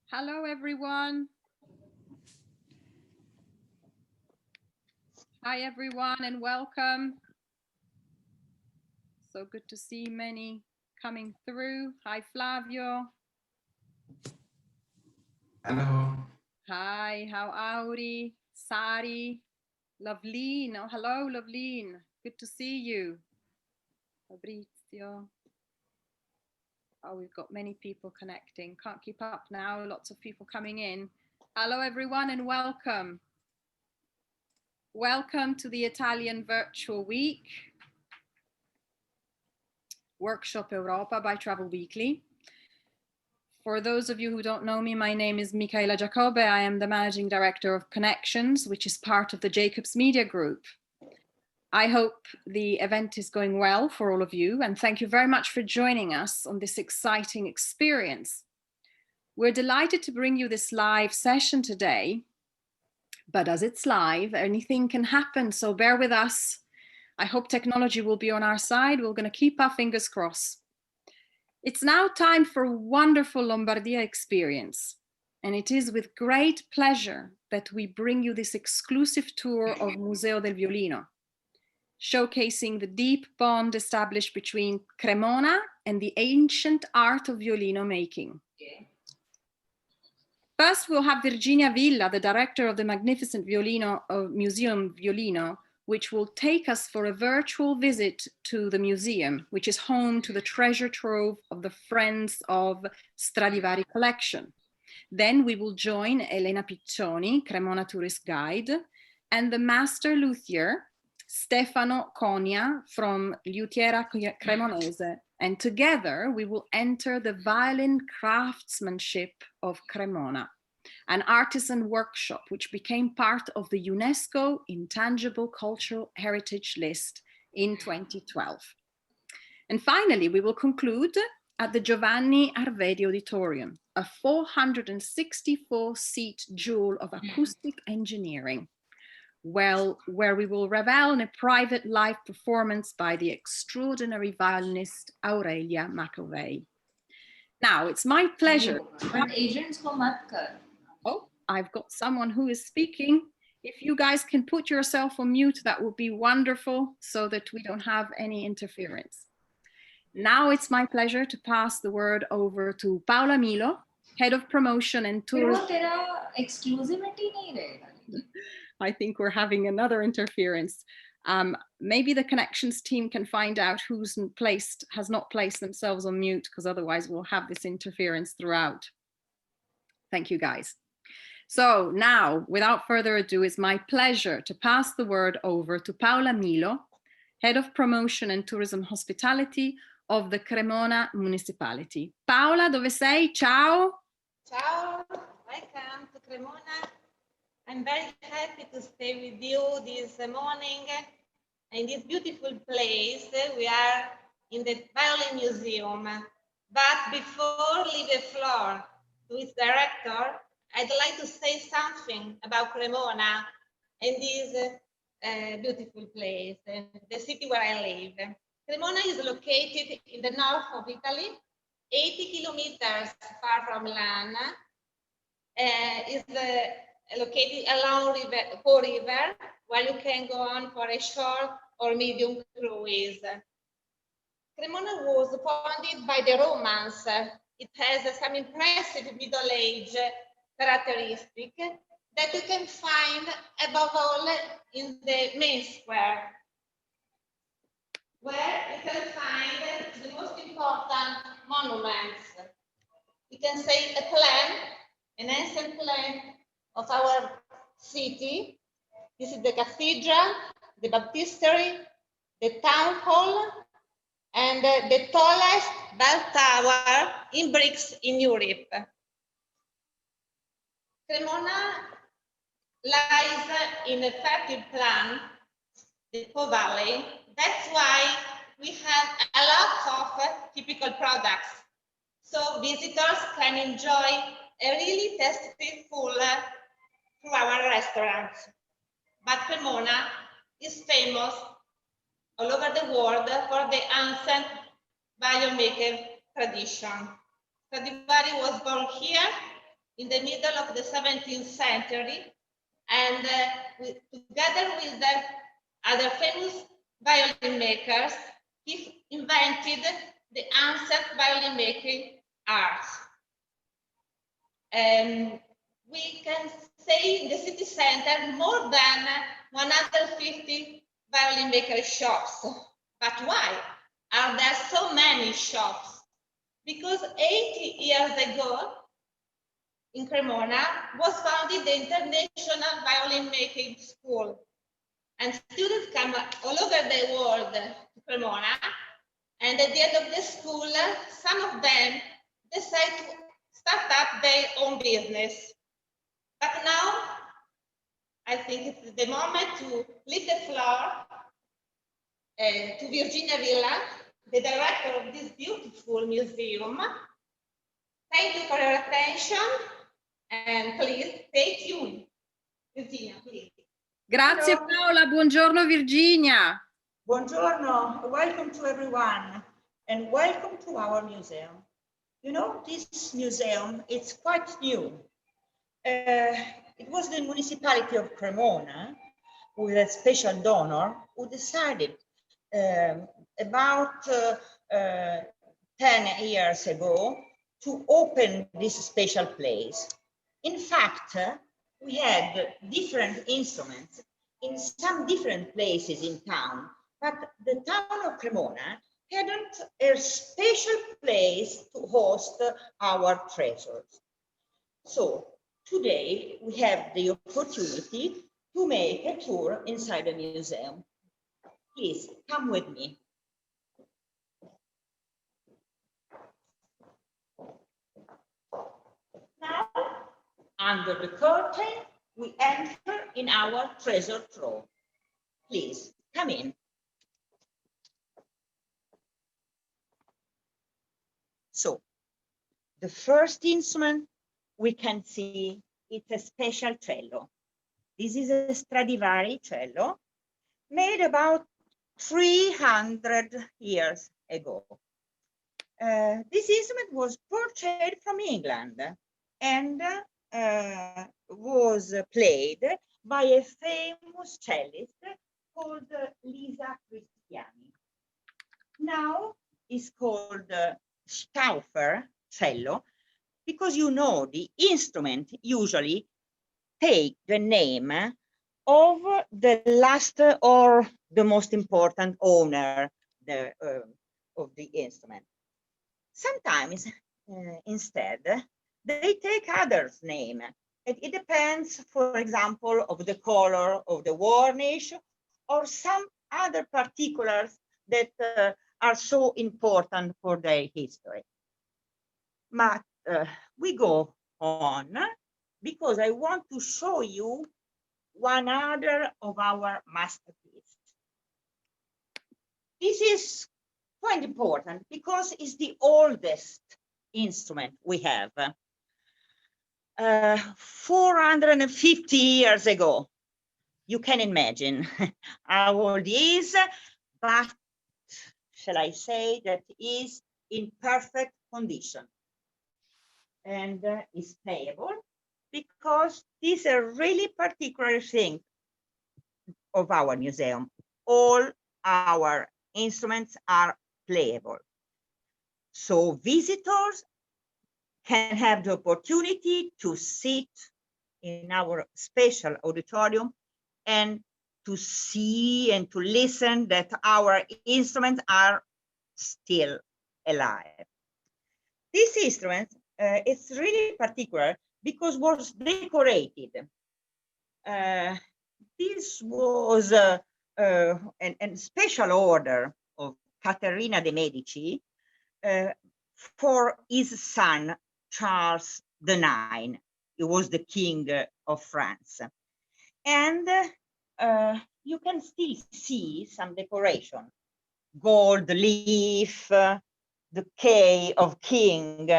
Hello, everyone. Hi, everyone, and welcome. So good to see many coming through. Hi, Flavio. Hello. Hi, how Auri, Sari, Loveline. Oh, hello, Loveline. Good to see you. Fabrizio. Oh, we've got many people connecting. Can't keep up now. Lots of people coming in. Hello, everyone, and welcome. Welcome to the Italian Virtual Week, Workshop Europa by Travel Weekly. For those of you who don't know me, my name is Michaela Giacobbe. I am the Managing Director of Connections, which is part of the Jacobs Media Group. I hope the event is going well for all of you, and thank you very much for joining us on this exciting experience. We're delighted to bring you this live session today, but as it's live, anything can happen, so bear with us. I hope technology will be on our side. We're going to keep our fingers crossed. It's now time for a wonderful Lombardia experience, and it is with great pleasure that we bring you this exclusive tour of Museo del Violino, showcasing the deep bond established between Cremona and the ancient art of violino making. First, we'll have Virginia Villa, the director of the magnificent Museum Violino, which will take us for a virtual visit to the museum, which is home to the treasure trove of the Friends of Stradivari collection. Then we will join Elena Piccioni, Cremona tourist guide, and the master luthier, Stefano Conia from Luthiera Cremonese. And together we will enter the violin craftsmanship of Cremona, an artisan workshop which became part of the UNESCO Intangible Cultural Heritage List in 2012. And finally, we will conclude at the Giovanni Arvedi Auditorium, a 464-seat jewel of acoustic engineering, where we will revel in a private live performance by the extraordinary violinist Aurelia McAvey. Now, it's my pleasure. Oh, I've got someone who is speaking. If you guys can put yourself on mute, that would be wonderful so that we don't have any interference. Now it's my pleasure to pass the word over to Paola Milo, Head of Promotion and Tourism. I think we're having another interference. Maybe the connections team can find out who's has not placed themselves on mute, because otherwise we'll have this interference throughout. Thank you, guys. So now, without further ado, it's my pleasure to pass the word over to Paola Milo, Head of Promotion and Tourism Hospitality of the Cremona Municipality. Paola, dove sei? Ciao. Ciao, welcome to Cremona. I'm very happy to stay with you this morning in this beautiful place. We are in the Violin Museum. But before leave the floor to its director, I'd like to say something about Cremona and this beautiful place, the city where I live. Cremona is located in the north of Italy, 80 kilometers far from Milan. Is located along Po River, where you can go on for a short or medium cruise. Cremona was founded by the Romans. It has some impressive Middle Age characteristics that you can find above all in the main square, where you can find the most important monuments. You can say a plan, an ancient plan of our city. This is the cathedral, the baptistery, the town hall, and the tallest bell tower in bricks in Europe. Cremona lies in a fertile plain, the Po Valley. That's why we have a lot of typical products, so visitors can enjoy a really tasty food through our restaurants. But Cremona is famous all over the world for the ancient violin making tradition. Stradivari was born here in the middle of the 17th century, and together with the other famous violin makers, he invented the ancient violin making art. We can say in the city center more than 150 violin maker shops. But why are there so many shops? Because 80 years ago, in Cremona, was founded the International Violin Making School. And students come all over the world to Cremona. And at the end of the school, some of them decide to start up their own business. But now, I think it's the moment to leave the floor to Virginia Villa, the director of this beautiful museum. Thank you for your attention, and please stay tuned. Virginia, please. Grazie Paola, buongiorno Virginia. Buongiorno, welcome to everyone, and welcome to our museum. You know, this museum, it's quite new. It was the municipality of Cremona, with a special donor, who decided about 10 years ago to open this special place. In fact, we had different instruments in some different places in town, but the town of Cremona hadn't a special place to host our treasures. So today we have the opportunity to make a tour inside the museum. Please come with me. Now, under the curtain, we enter in our treasure trove. Please come in. So, the first instrument we can see, it's a special cello. This is a Stradivari cello, made about 300 years ago. This instrument was purchased from England and was played by a famous cellist called Lisa Cristiani. Now it's called Stauffer cello, because you know the instrument usually take the name of the last or the most important owner of the instrument. Sometimes instead they take others' name. It depends, for example, of the color of the varnish or some other particulars that are so important for their history. But we go on because I want to show you one other of our masterpieces. This is quite important because it's the oldest instrument we have. 450 years ago. You can imagine how old it is, but shall I say that it is in perfect condition. And is playable because this is a really particular thing of our museum. All our instruments are playable. So visitors can have the opportunity to sit in our special auditorium and to see and to listen that our instruments are still alive. This instrument is really particular because was decorated. This was a special order of Caterina de' Medici for his son, Charles IX. He was the king of France. And you can still see some decoration. Gold leaf, the K of king,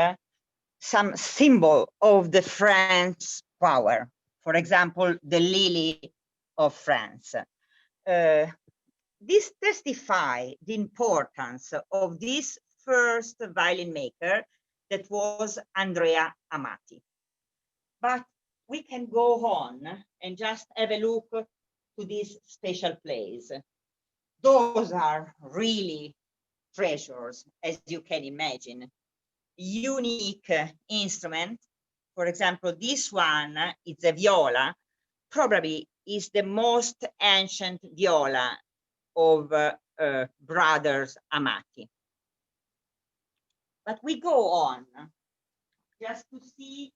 some symbol of the French power. For example, the lily of France. This testifies the importance of this first violin maker that was Andrea Amati. but we can go on and just have a look to this special place. Those are really treasures, as you can imagine. Unique instrument. For example, this one is a viola, probably is the most ancient viola of brothers Amati. But we go on just to see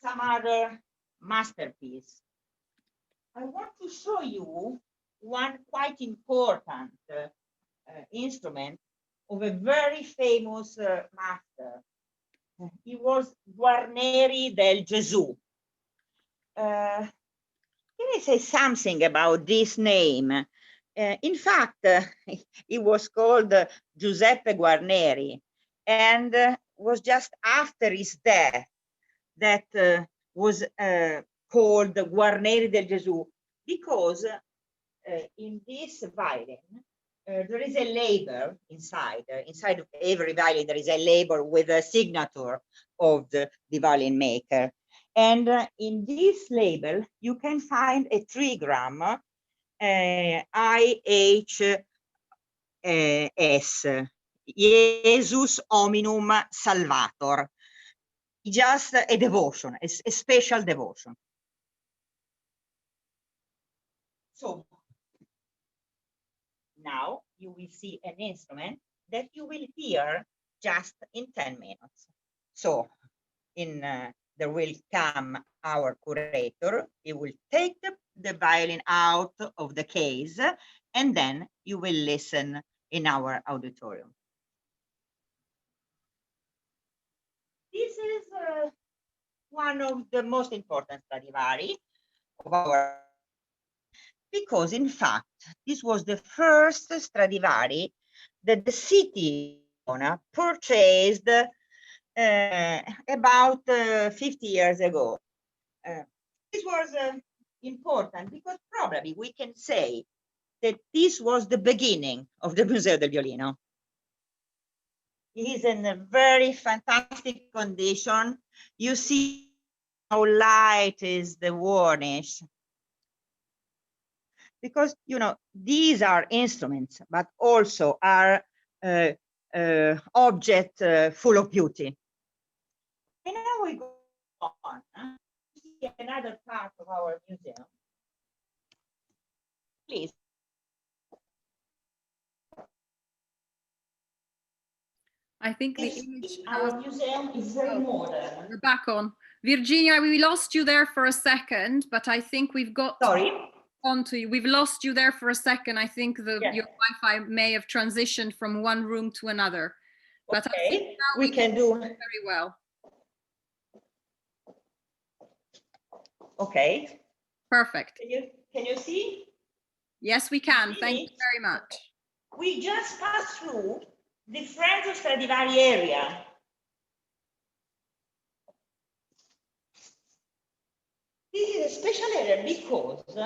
some other masterpiece. I want to show you one quite important instrument of a very famous master. He was Guarneri del Gesù. Can I say something about this name? In fact, he was called Giuseppe Guarneri, and was just after his death that was called Guarneri del Gesù, because in this violin, there is a label inside. Inside of every violin, there is a label with a signature of the violin maker. And in this label, you can find a trigram, IHS, Jesus Hominum Salvator. Just a devotion, a special devotion. So now you will see an instrument that you will hear just in 10 minutes. So there will come our curator, he will take the violin out of the case, and then you will listen in our auditorium. This is one of the most important Stradivari of our, because in fact, this was the first Stradivari that the city owner purchased about 50 years ago. This was important because probably we can say that this was the beginning of the Museo del Violino. It is in a very fantastic condition. You see how light is the varnish. Because, you know, these are instruments, but also are objects full of beauty. And now we go on to see another part of our museum. Please. I think the image. Our museum is very modern. We're back on. Virginia, we lost you there for a second, but I think we've got onto you. We've lost you there for a second. I think your Wi-Fi may have transitioned from one room to another. But okay, I think now we can do very well. Okay. Perfect. Can you see? Yes, we can. Thank you very much. We just passed through the French Stradivari area. This is a special area because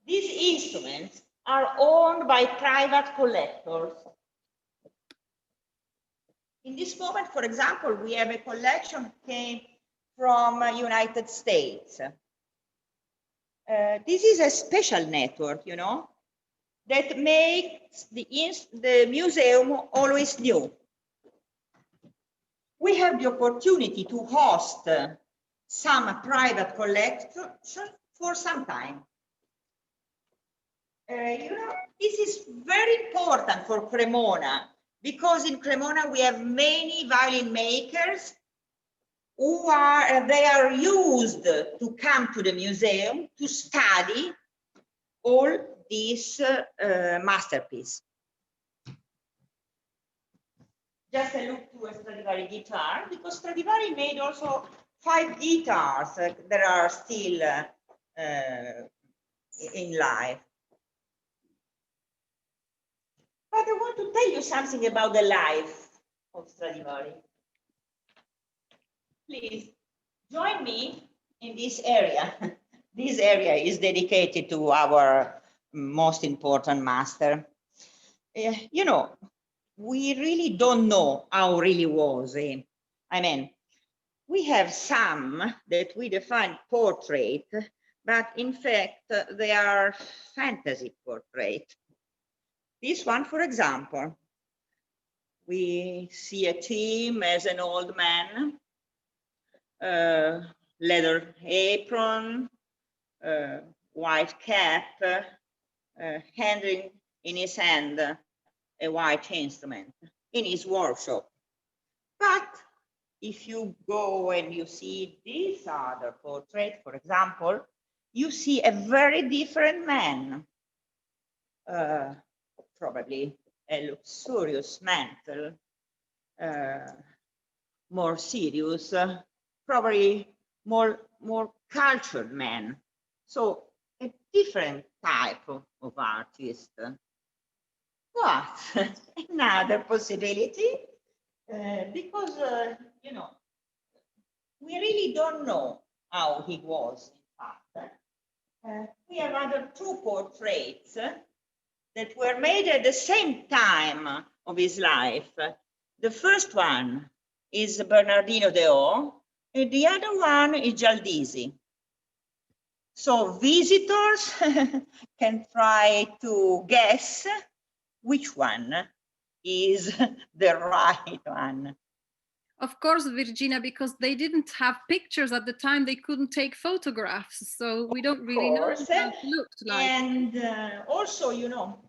these instruments are owned by private collectors. In this moment, for example, we have a collection came from United States. This is a special network, you know, that makes the museum always new. We have the opportunity to host some private collectors for some time. You know, this is very important for Cremona, because in Cremona we have many violin makers who are used to come to the museum to study all this masterpiece. Just a look to a Stradivari guitar, because Stradivari made also 5 guitars that are still in life. But I want to tell you something about the life of Stradivari. Please join me in this area. This area is dedicated to our most important master. You know, we really don't know how really was. I mean, we have some that we define portrait, but in fact, they are fantasy portrait. This one, for example, we see a team as an old man, leather apron, white cap, handling in his hand a white instrument in his workshop. But if you go and you see this other portrait, for example, you see a very different man, probably a luxurious mantle, more serious, probably more cultured man. So a different type of artist. But another possibility, because you know, we really don't know how he was in fact. We have other two portraits that were made at the same time of his life. The first one is Bernardino Deò, and the other one is Gialdisi. So visitors can try to guess which one is the right one. Of course, Virginia, because they didn't have pictures at the time, they couldn't take photographs, so we don't really know what it looked like. And also, you know,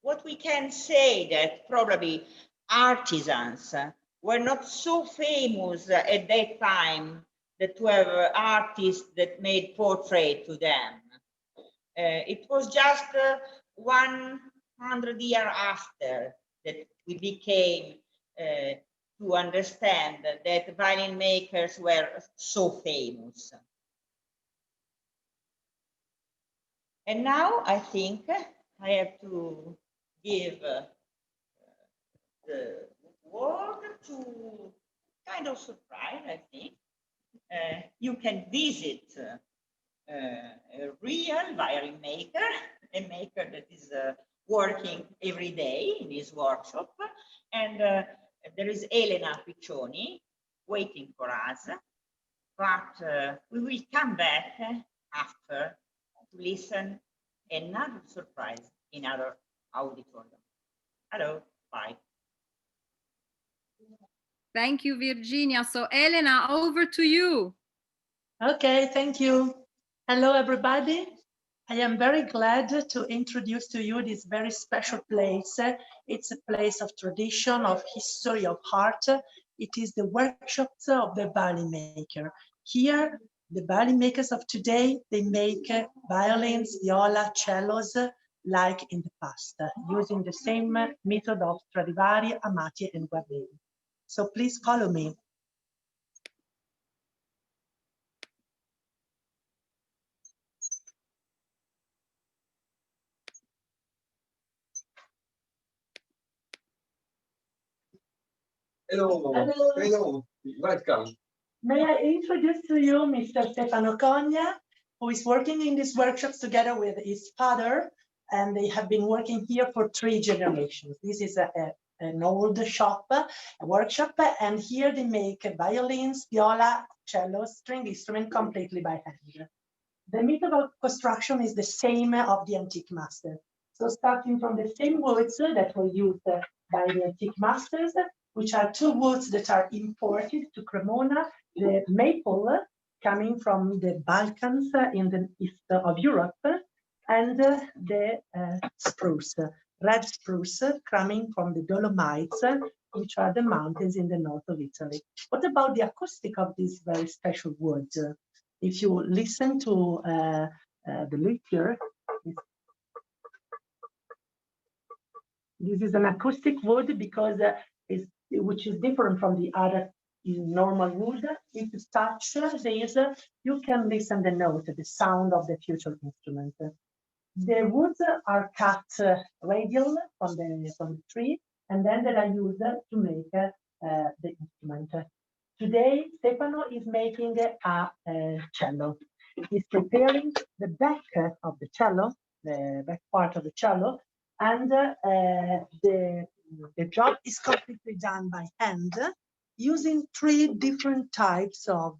what we can say that probably artisans were not so famous at that time that were artists that made portrait to them. It was just 100 years after that we became to understand that violin makers were so famous. And now I think I have to give the word to kind of surprise, I think. You can visit a real violin maker, a maker that is working every day in his workshop. And there is Elena Piccioni waiting for us, but we will come back after to listen another surprise in our auditorium. Hello, bye. Thank you, Virginia. So Elena, over to you. Okay, thank you. Hello, everybody. I am very glad to introduce to you this very special place. It's a place of tradition, of history, of art. It is the workshops of the violin maker. Here, the violin makers of today, they make violins, viola, cellos, like in the past, using the same method of Stradivari, Amati, and Guarneri. So please follow me. Hello. Hello. Hello. Welcome. May I introduce to you Mr. Stefano Cogna, who is working in these workshops together with his father, and they have been working here for 3 generations. This is an old shop, a workshop, and here they make violins, viola, cello, string instrument completely by hand. The method of construction is the same of the antique master. So starting from the same woods that were used by the antique masters, which are 2 woods that are imported to Cremona, the maple coming from the Balkans in the east of Europe, and the spruce, red spruce coming from the Dolomites, which are the mountains in the north of Italy. What about the acoustic of this very special wood? If you listen to the lecture, this is an acoustic wood because which is different from the other normal wood. If you touch this, you can listen the note, the sound of the future instrument. The woods are cut radial from the tree, and then they are used to make the instrument. Today, Stefano is making a cello. He's preparing the back of the cello, the back part of the cello, and the job is completely done by hand. using 3 different types of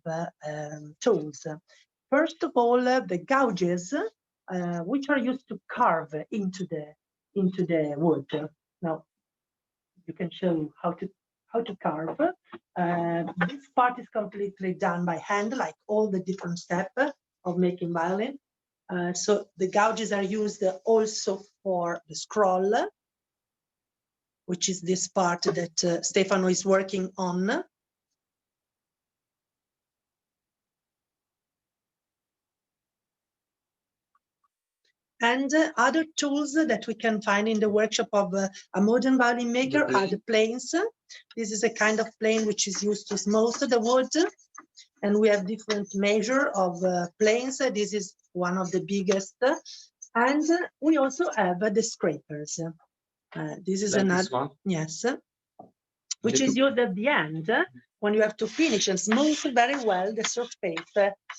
tools. First of all, the gouges, which are used to carve into the wood. Now, you can show how to carve. This part is completely done by hand, like all the different steps of making violin. So the gouges are used also for the scroll, which is this part that Stefano is working on. And other tools that we can find in the workshop of a modern violin maker are the planes. This is a kind of plane which is used to smooth the wood. And we have different measure of planes. This is one of the biggest. And we also have the scrapers. This is like another one? Yes, which is used at the end when you have to finish and smooth very well the surface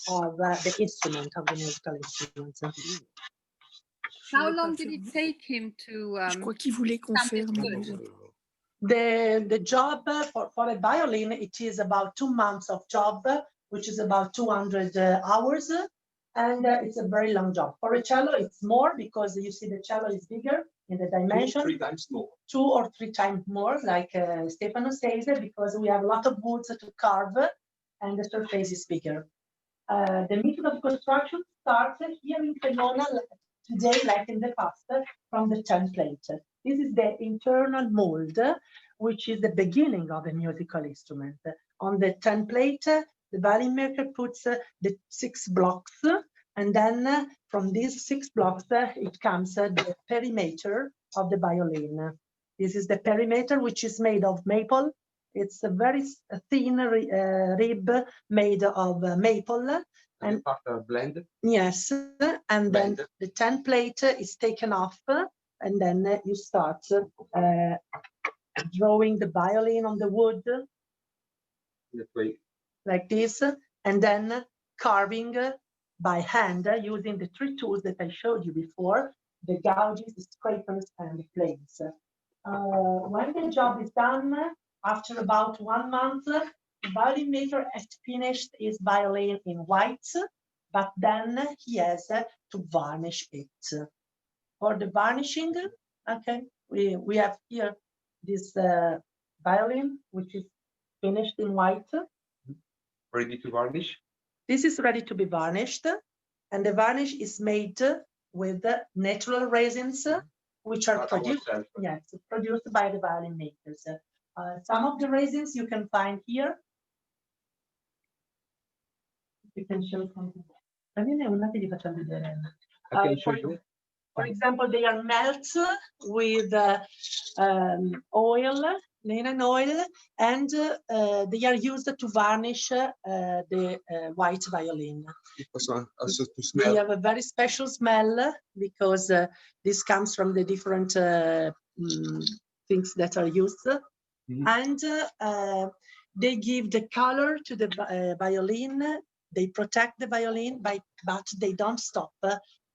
of the instrument, of the musical instrument. How long did it take him to Je crois qu'il voulait qu'on ferme. The job for a violin, it is about 2 months of job, which is about 200 hours, and it's a very long job. For a cello, it's more because you see the cello is bigger in the dimension. 2 or 3 times more. 2 or 3 times more, like Stefano says, because we have a lot of wood to carve, and the surface is bigger. The method of construction starts here in Cremona today, like in the past, from the template. This is the internal mold, which is the beginning of a musical instrument. On the template, the violin maker puts the 6 blocks, and then from these 6 blocks, it comes the perimeter of the violin. This is the perimeter, which is made of maple. It's a very thin rib made of maple. And blend. Yes, and then the template is taken off, and then you start drawing the violin on the wood like this, and then carving by hand using the 3 tools that I showed you before: the gouges, the scrapers, and the planes. When the job is done, after about 1 month, the violin maker has finished his violin in white, but then he has to varnish it. For the varnishing, okay, we have here this violin, which is finished in white. Ready to varnish? This is ready to be varnished, and the varnish is made with natural resins, which are produced by the violin makers. Some of the resins you can find here. You can show something. For example, they are melted with oil, linen oil, and they are used to varnish the white violin. Also to smell. They have a very special smell because this comes from the different things that are used. Mm-hmm. And they give the color to the violin. They protect the violin, but they don't stop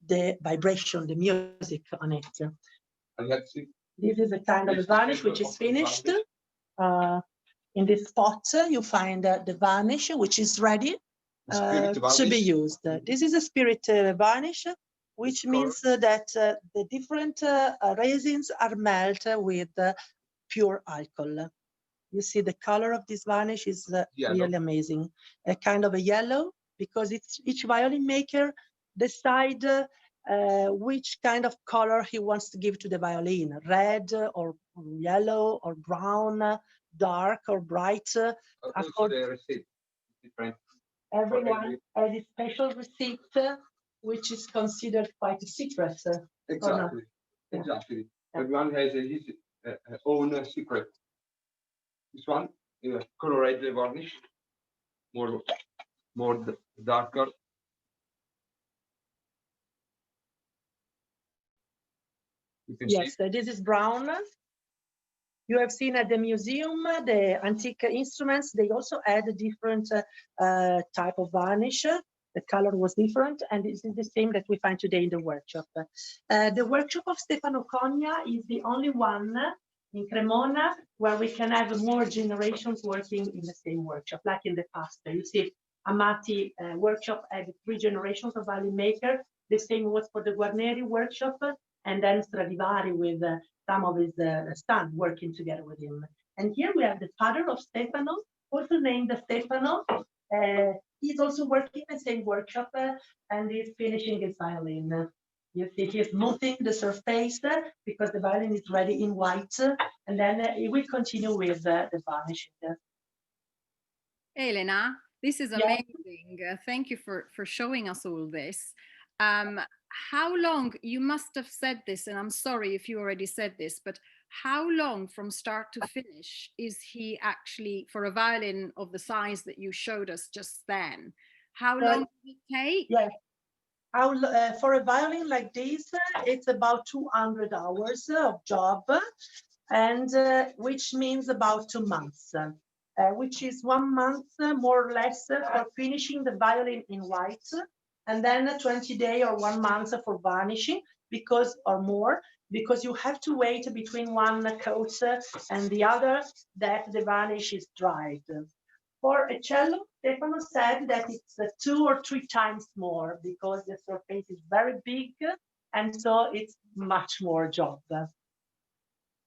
the vibration, the music on it. This is a kind of a varnish which is finished. In this pot, you find the varnish, which is ready to be used. This is a spirit varnish, which means that the different resins are melted with pure alcohol. You see the color of this varnish is really amazing. A kind of a yellow, because each violin maker decide which kind of color he wants to give to the violin, red or yellow or brown, dark or bright. Everyone has a special receipt, which is considered quite a secret. Exactly. Exactly. Yeah. Everyone has his own secret. This one is colored varnish, more darker. Yes, this is brown. You have seen at the museum, the antique instruments, they also add a different type of varnish. The color was different, and this is the same that we find today in the workshop. The workshop of Stefano Cogna is the only one in Cremona, where we can have more generations working in the same workshop, like in the past. You see, Amati workshop had 3 generations of violin maker. The same was for the Guarneri workshop, and then Stradivari with some of his sons working together with him. And here we have the father of Stefano, also named Stefano. He's also working in the same workshop and he's finishing his violin. You see, he's smoothing the surface because the violin is ready in white, and then he will continue with the varnishing. Elena, this is Yeah. amazing. Thank you for showing us all this. How long, you must have said this, and I'm sorry if you already said this, but how long from start to finish is he actually, for a violin of the size that you showed us just then, how long does it take? Yeah. For a violin like this, it's about 200 hours of job, and which means about 2 months, which is 1 month more or less for finishing the violin in white, and then 20 days or 1 month for varnishing, because you have to wait between one coat and the other that the varnish is dried. For a cello, Stefano said that it's 2 or 3 times more because the surface is very big, and so it's much more job.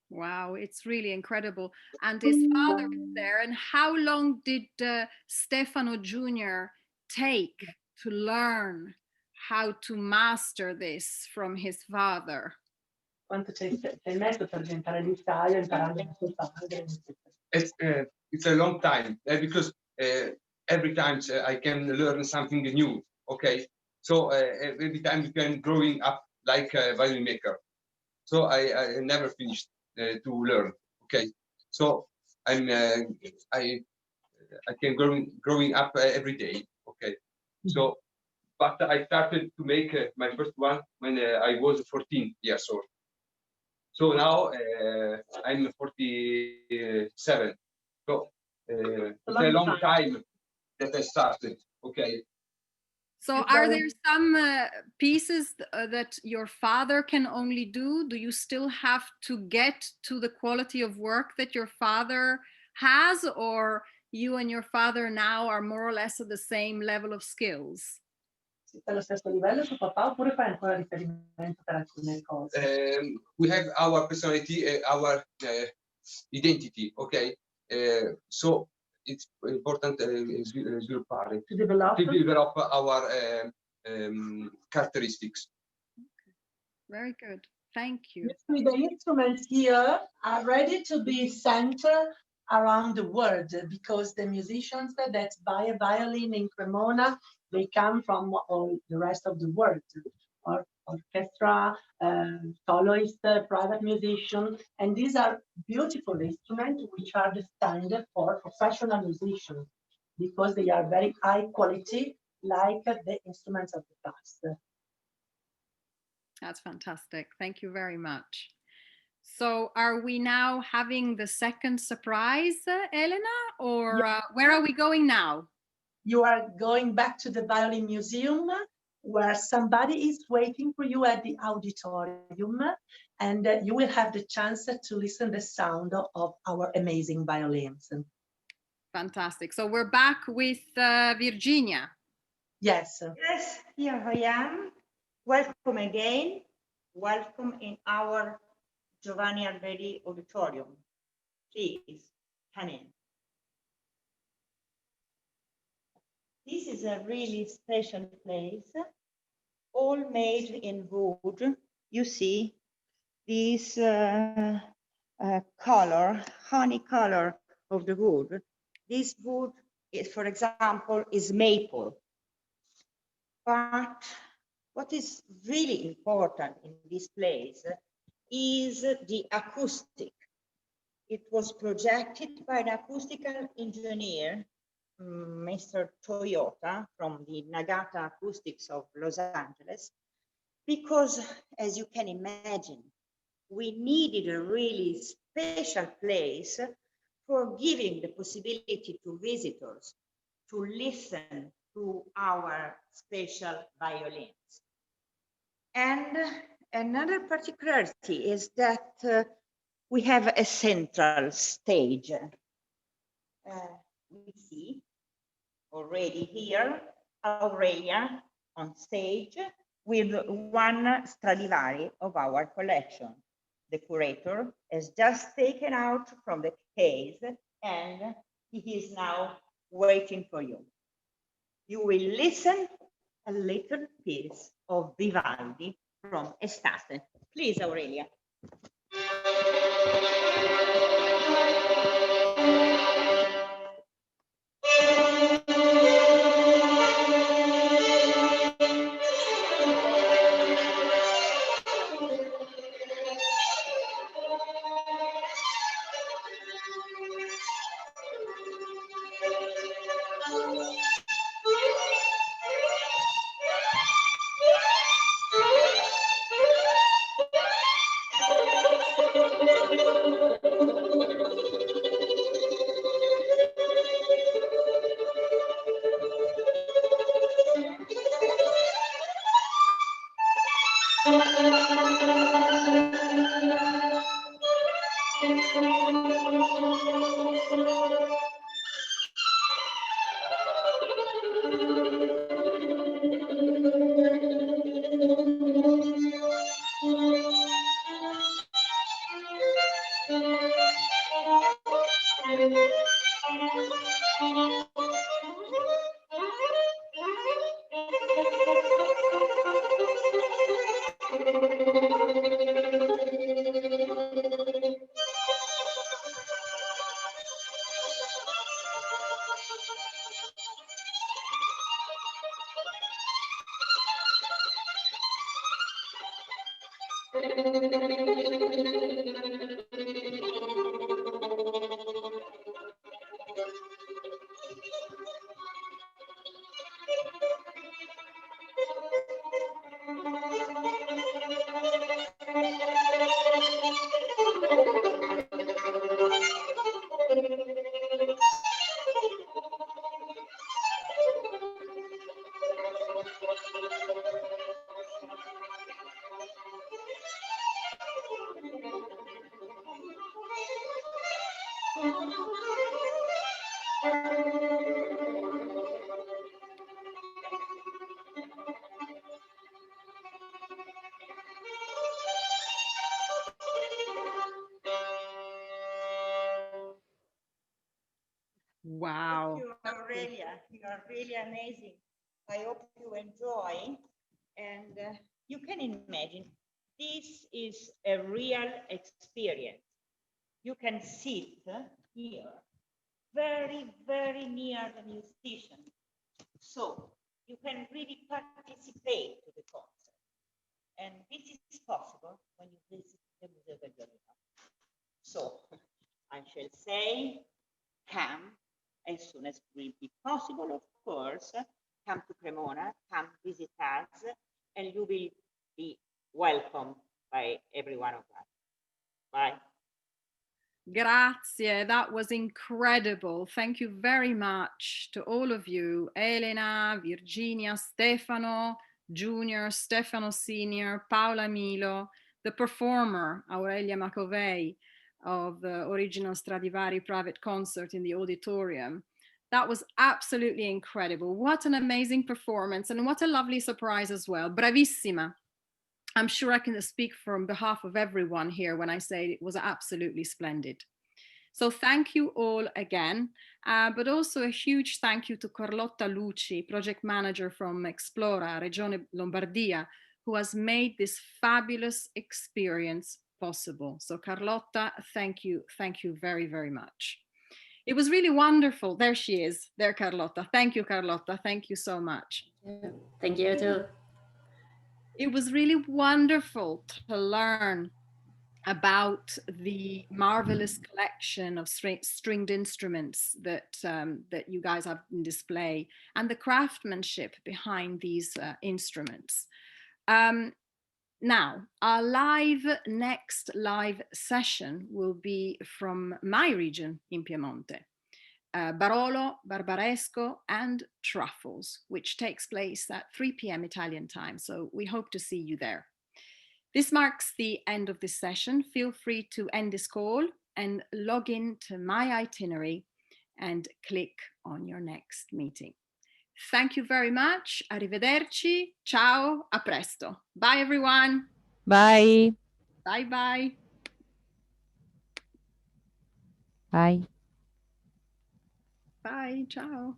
Wow, it's really incredible. And his father is there. And how long did Stefano Jr. take to learn how to master this from his father? Quanto ci hai messo per diventare l'Italia, imparando il suo padre? It's a long time because every time I can learn something new. Okay, so every time you can growing up like a violin maker. So I never finished to learn. Okay, so I can growing up every day. Okay, so but I started to make my first one when I was 14 years old. So now I'm 47. So it's a long time that I started. Okay. So are there some pieces that your father can only do? Do you still have to get to the quality of work that your father has, or you and your father now are more or less at the same level of skills? Siete allo stesso livello tuo papà, oppure fai ancora riferimento per alcune cose? We have our personality, our identity. Okay. So it's important sviluppare, To develop our characteristics. Okay. Very good. Thank you. The instruments here are ready to be sent around the world, because the musicians that buy a violin in Cremona, they come from all the rest of the world, or orchestra, soloist, private musician, and these are beautiful instruments which are destined for professional musicians, because they are very high quality, like the instruments of the past. That's fantastic. Thank you very much. So are we now having the second surprise, Elena, or where are we going now? You are going back to the Violin Museum, where somebody is waiting for you at the auditorium, and you will have the chance to listen the sound of our amazing violins. Fantastic. So we're back with Virginia. Yes. Yes, here I am. Welcome again. Welcome in our Giovanni Alberi Auditorium. Please, come in. This is a really special place, all made in wood. You see this color, honey color of the wood. This wood, is, for example, is maple. But what is really important in this place is the acoustic. It was projected by an acoustical engineer, Mr. Toyota, from the Nagata Acoustics of Los Angeles, because, as you can imagine, we needed a really special place for giving the possibility to visitors to listen to our special violins. And another particularity is that we have a central stage. We see already here Aurelia on stage with one Stradivari of our collection. The curator has just taken out from the case and he is now waiting for you. You will listen a little piece of Vivaldi from Estate. Please, Aurelia. Wow. Thank you, Aurelia. You are really amazing. I hope you enjoy. And you can imagine, this is a real experience. You can sit here very, very near the musician. So you can really participate to the concert. And this is possible when you visit the Museo del Violino. So I shall say, come as soon as will be possible, of course. Come to Cremona, come visit us, and you will be welcomed by every one of us. Bye. Grazie, that was incredible. Thank you very much to all of you, Elena, Virginia, Stefano Junior, Stefano Senior, Paola Milo, the performer, Aurelia Macovei, of the original Stradivari private concert in the auditorium. That was absolutely incredible. What an amazing performance, and what a lovely surprise as well. Bravissima. I'm sure I can speak on behalf of everyone here when I say it was absolutely splendid. So thank you all again, but also a huge thank you to Carlotta Lucci, project manager from Explora, Regione Lombardia, who has made this fabulous experience possible. So Carlotta, thank you very, very much. It was really wonderful. There she is, there Carlotta. Thank you, Carlotta. Thank you so much. Yeah, thank you too. It was really wonderful to learn about the marvelous collection of stringed instruments that you guys have in display, and the craftsmanship behind these instruments. Now, our next live session will be from my region in Piemonte, Barolo, Barbaresco, and Truffles, which takes place at 3 p.m. Italian time. So we hope to see you there. This marks the end of this session. Feel free to end this call and log in to my itinerary and click on your next meeting. Thank you very much. Arrivederci. Ciao. A presto. Bye, everyone. Bye. Bye, bye. Bye. Bye. Ciao.